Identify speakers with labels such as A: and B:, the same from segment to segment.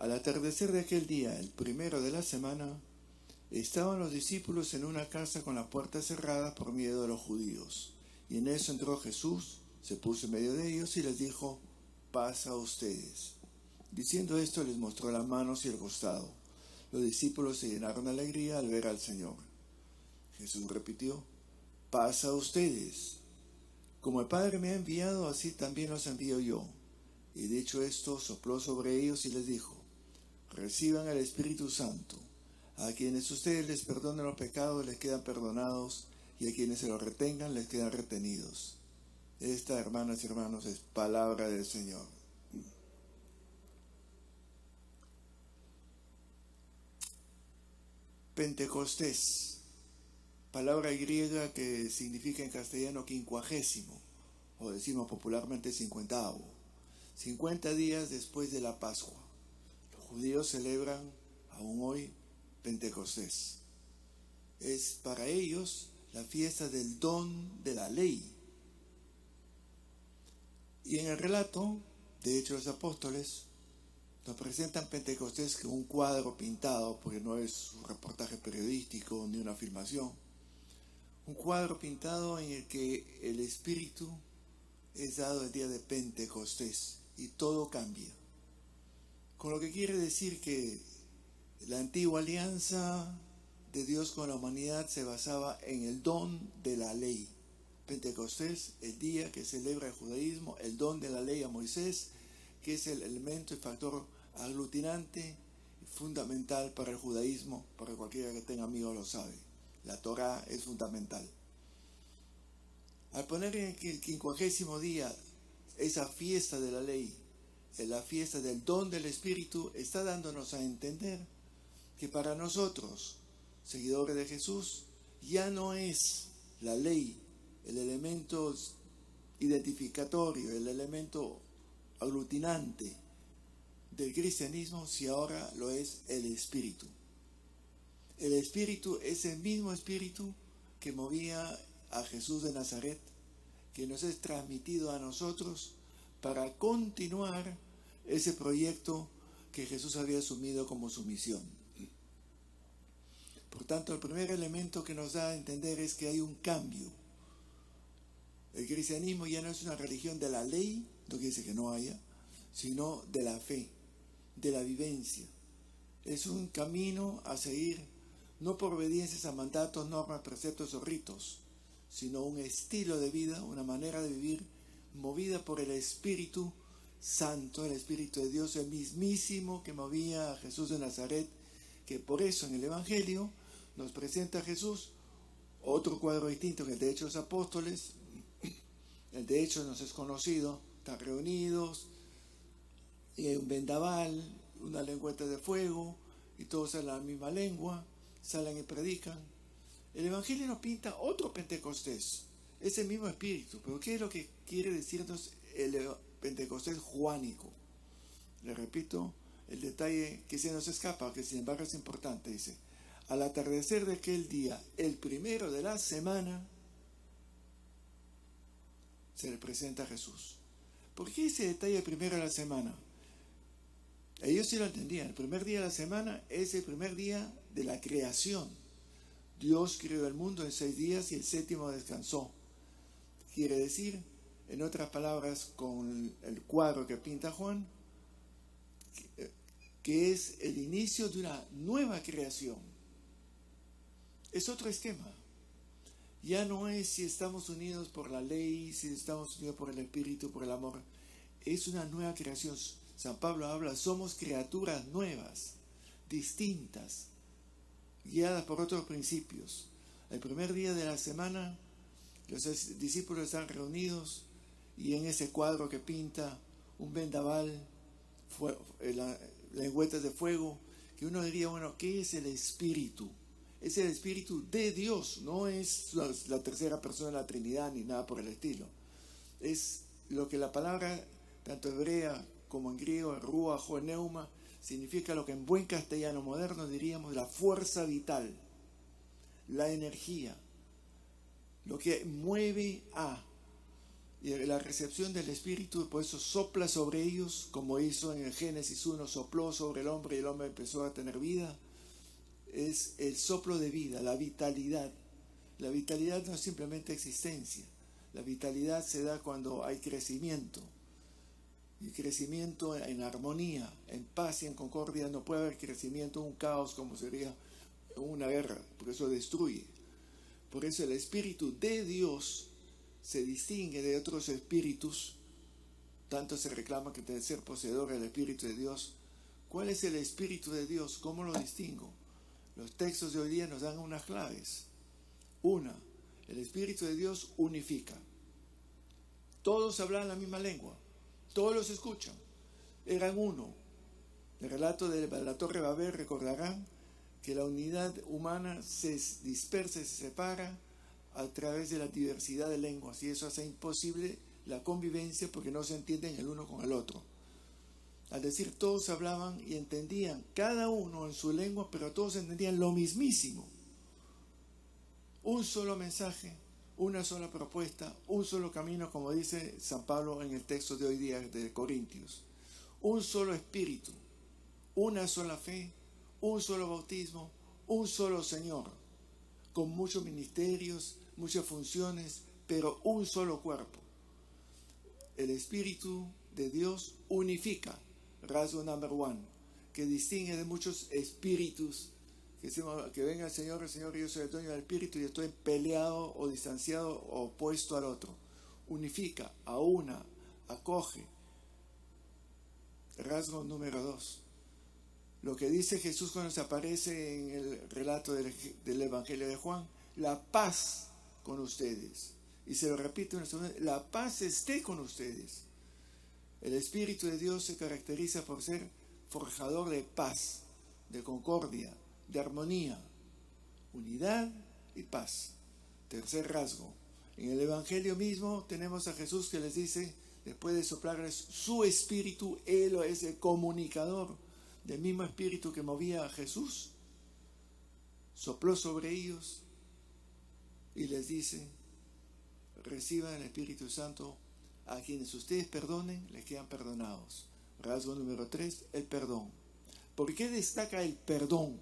A: Al atardecer de aquel día, el primero de la semana, estaban los discípulos en una casa con la puerta cerrada por miedo de los judíos. Y en eso entró Jesús, se puso en medio de ellos y les dijo: paz a ustedes. Diciendo esto, les mostró las manos y el costado. Los discípulos se llenaron de alegría al ver al Señor. Jesús repitió: paz a ustedes. Como el Padre me ha enviado, así también los envío yo. Y dicho esto, sopló sobre ellos y les dijo: reciban el Espíritu Santo. A quienes ustedes les perdonen los pecados, les quedan perdonados, y a quienes se los retengan, les quedan retenidos. Esta, hermanas y hermanos, es palabra del Señor. Pentecostés, palabra griega que significa en castellano quincuagésimo, o decimos popularmente 50avo, 50 días después de la Pascua. Los judíos celebran aún hoy Pentecostés. Es para ellos la fiesta del don de la ley. Y en el relato de Hechos de los Apóstoles nos presentan Pentecostés como un cuadro pintado, porque no es un reportaje periodístico ni una filmación. Un cuadro pintado en el que el Espíritu es dado el día de Pentecostés y todo cambia. Con lo que quiere decir que la antigua alianza de Dios con la humanidad se basaba en el don de la ley. Pentecostés, el día que celebra el judaísmo, el don de la ley a Moisés, que es el elemento, el factor aglutinante y fundamental para el judaísmo, para cualquiera que tenga amigos lo sabe. La Torá es fundamental. Al poner en el 50º día esa fiesta de la ley, la fiesta del don del Espíritu, está dándonos a entender que para nosotros, seguidores de Jesús, ya no es la ley el elemento identificatorio, el elemento aglutinante del cristianismo, si ahora lo es el Espíritu. El Espíritu es el mismo Espíritu que movía a Jesús de Nazaret, que nos es transmitido a nosotros para continuar ese proyecto que Jesús había asumido como su misión. Por tanto, el primer elemento que nos da a entender es que hay un cambio. El cristianismo ya no es una religión de la ley, no quiere decir que no haya, sino de la fe, de la vivencia. Es un camino a seguir, no por obediencias a mandatos, normas, preceptos o ritos, sino un estilo de vida, una manera de vivir movida por el Espíritu Santo, el Espíritu de Dios, el mismísimo que movía a Jesús de Nazaret, que por eso en el Evangelio nos presenta a Jesús otro cuadro distinto que el de Hechos de los Apóstoles. El de Hechos nos es conocido, están reunidos, y hay un vendaval, una lengüeta de fuego, y todos hablan la misma lengua, salen y predican. El Evangelio nos pinta otro Pentecostés, ese mismo espíritu, pero ¿qué es lo que quiere decirnos el Pentecostés juánico? Le repito el detalle que se nos escapa, que sin embargo es importante. Dice: al atardecer de aquel día, el primero de la semana, se le presenta a Jesús. ¿Por qué ese detalle primero de la semana? Ellos sí lo entendían. El primer día de la semana es el primer día de la creación. Dios creó el mundo en 6 días y el séptimo descansó. Quiere decir, en otras palabras, con el cuadro que pinta Juan, que es el inicio de una nueva creación. Es otro esquema. Ya no es si estamos unidos por la ley, si estamos unidos por el Espíritu, por el amor. Es una nueva creación. San Pablo habla, somos criaturas nuevas, distintas, guiadas por otros principios. El primer día de la semana, los discípulos están reunidos y en ese cuadro que pinta un vendaval, lengüetas de fuego, que uno diría, bueno, ¿qué es el Espíritu? Es el Espíritu de Dios, no es la tercera persona de la Trinidad ni nada por el estilo. Es lo que la palabra, tanto hebrea como en griego, ruach o neuma, significa lo que en buen castellano moderno diríamos la fuerza vital, la energía, lo que mueve a. Y la recepción del Espíritu, por eso sopla sobre ellos, como hizo en el Génesis 1, sopló sobre el hombre y el hombre empezó a tener vida. Es el soplo de vida, la vitalidad. La vitalidad no es simplemente existencia. La vitalidad se da cuando hay crecimiento. Y crecimiento en armonía, en paz y en concordia. No puede haber crecimiento en un caos como sería una guerra, porque eso destruye. Por eso el Espíritu de Dios se distingue de otros espíritus. Tanto se reclama que debe ser poseedor del Espíritu de Dios. ¿Cuál es el Espíritu de Dios? ¿Cómo lo distingo? Los textos de hoy día nos dan unas claves. Una, el Espíritu de Dios unifica. Todos hablan la misma lengua, todos los escuchan, eran uno. El relato de la Torre de Babel, recordarán que la unidad humana se dispersa, se separa a través de la diversidad de lenguas, y eso hace imposible la convivencia porque no se entienden el uno con el otro. Al decir todos hablaban y entendían, cada uno en su lengua, pero todos entendían lo mismísimo. Un solo mensaje, una sola propuesta, un solo camino, como dice San Pablo en el texto de hoy día de Corintios. Un solo espíritu, una sola fe, un solo bautismo, un solo Señor, con muchos ministerios, muchas funciones, pero un solo cuerpo. El Espíritu de Dios unifica, rasgo number one, que distingue de muchos espíritus, que venga el Señor, y yo soy el dueño del Espíritu y estoy peleado o distanciado o opuesto al otro. Unifica, aúna, acoge. Rasgo número 2. Lo que dice Jesús cuando se aparece en el relato del Evangelio de Juan, la paz con ustedes. Y se lo repito una segunda, la paz esté con ustedes. El Espíritu de Dios se caracteriza por ser forjador de paz, de concordia, de armonía, unidad y paz. Tercer rasgo. En el Evangelio mismo tenemos a Jesús que les dice, después de soplarles su Espíritu, Él es el comunicador del mismo Espíritu que movía a Jesús, sopló sobre ellos y les dice, reciban el Espíritu Santo, a quienes ustedes perdonen, les quedan perdonados. Rasgo número 3, el perdón. ¿Por qué destaca el perdón?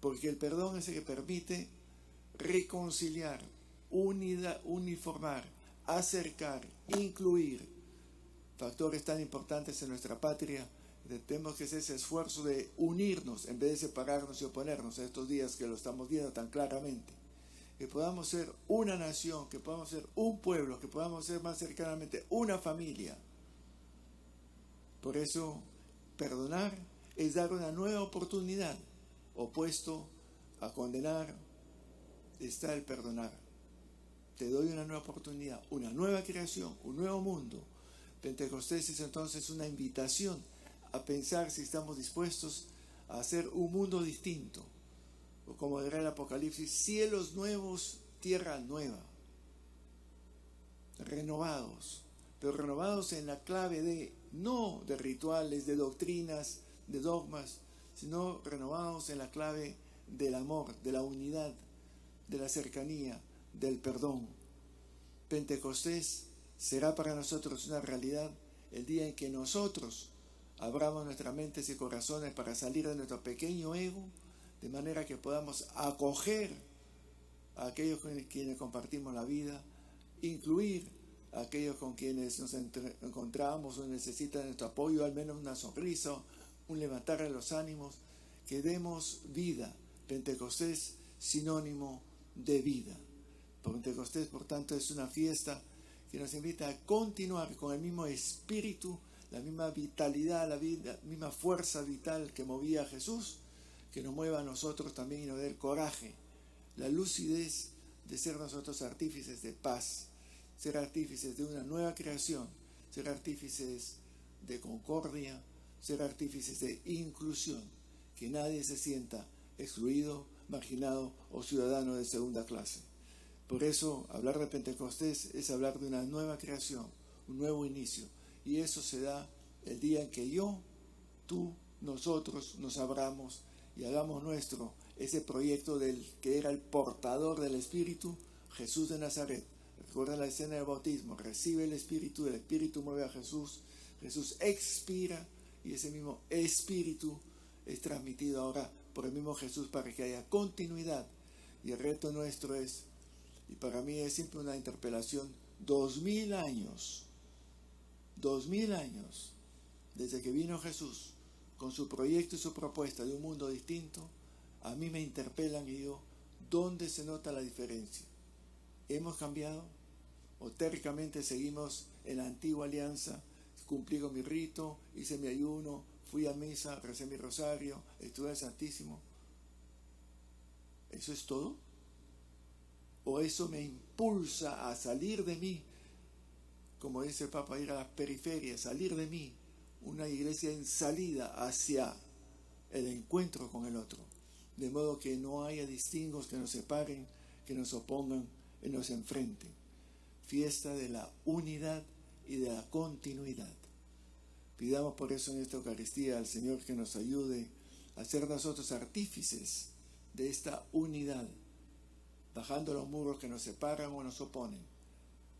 A: Porque el perdón es el que permite reconciliar, uniformar, acercar, incluir factores tan importantes en nuestra patria. Tenemos que hacer ese esfuerzo de unirnos en vez de separarnos y oponernos en estos días que lo estamos viendo tan claramente. Que podamos ser una nación, que podamos ser un pueblo, que podamos ser más cercanamente una familia. Por eso, perdonar es dar una nueva oportunidad. Opuesto a condenar está el perdonar. Te doy una nueva oportunidad, una nueva creación, un nuevo mundo. Pentecostés es entonces una invitación a pensar si estamos dispuestos a hacer un mundo distinto. O como dirá el Apocalipsis, cielos nuevos, tierra nueva. Renovados, pero renovados en la clave no de rituales, de doctrinas, de dogmas, sino renovados en la clave del amor, de la unidad, de la cercanía, del perdón. Pentecostés será para nosotros una realidad el día en que nosotros abramos nuestras mentes y corazones para salir de nuestro pequeño ego, de manera que podamos acoger a aquellos con quienes compartimos la vida, incluir a aquellos con quienes nos encontramos o necesitan nuestro apoyo, al menos una sonrisa, un levantar de los ánimos, que demos vida. Pentecostés, sinónimo de vida. Pentecostés, por tanto, es una fiesta que nos invita a continuar con el mismo espíritu, la misma vitalidad, la misma fuerza vital que movía a Jesús, que nos mueva a nosotros también y nos dé el coraje, la lucidez de ser nosotros artífices de paz, ser artífices de una nueva creación, ser artífices de concordia, ser artífices de inclusión, que nadie se sienta excluido, marginado o ciudadano de segunda clase. Por eso, hablar de Pentecostés es hablar de una nueva creación, un nuevo inicio. Y eso se da el día en que yo, tú, nosotros nos abramos y hagamos nuestro ese proyecto del que era el portador del Espíritu, Jesús de Nazaret, Recuerda la escena del bautismo, recibe el Espíritu mueve a Jesús, Jesús expira y ese mismo Espíritu es transmitido ahora por el mismo Jesús para que haya continuidad. Y el reto nuestro es, y para mí es siempre una interpelación, 2000 años, desde que vino Jesús con su proyecto y su propuesta de un mundo distinto, a mí me interpelan y digo, ¿dónde se nota la diferencia? ¿Hemos cambiado? ¿O térricamente seguimos en la antigua alianza? Cumplí con mi rito, hice mi ayuno, fui a misa, recé mi rosario, estuve al Santísimo. ¿Eso es todo? ¿O eso me impulsa a salir de mí? Como dice el Papa, ir a las periferias, salir de mí, una iglesia en salida hacia el encuentro con el otro, de modo que no haya distingos que nos separen, que nos opongan y nos enfrenten. Fiesta de la unidad y de la continuidad. Pidamos por eso en esta Eucaristía al Señor que nos ayude a ser nosotros artífices de esta unidad, bajando los muros que nos separan o nos oponen.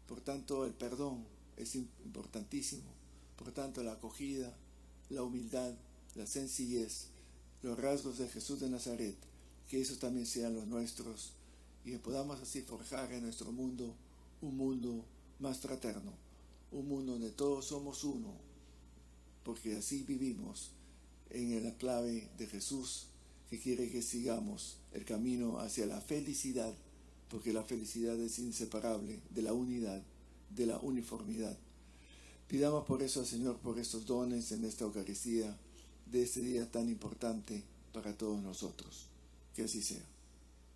A: Por tanto, el perdón es importantísimo. Por tanto, la acogida, la humildad, la sencillez, los rasgos de Jesús de Nazaret, que esos también sean los nuestros y que podamos así forjar en nuestro mundo un mundo más fraterno, un mundo donde todos somos uno, porque así vivimos en la clave de Jesús, que quiere que sigamos el camino hacia la felicidad, porque la felicidad es inseparable de la unidad, de la uniformidad. Pidamos por eso al Señor, por estos dones en esta Eucaristía, de este día tan importante para todos nosotros. Que así sea.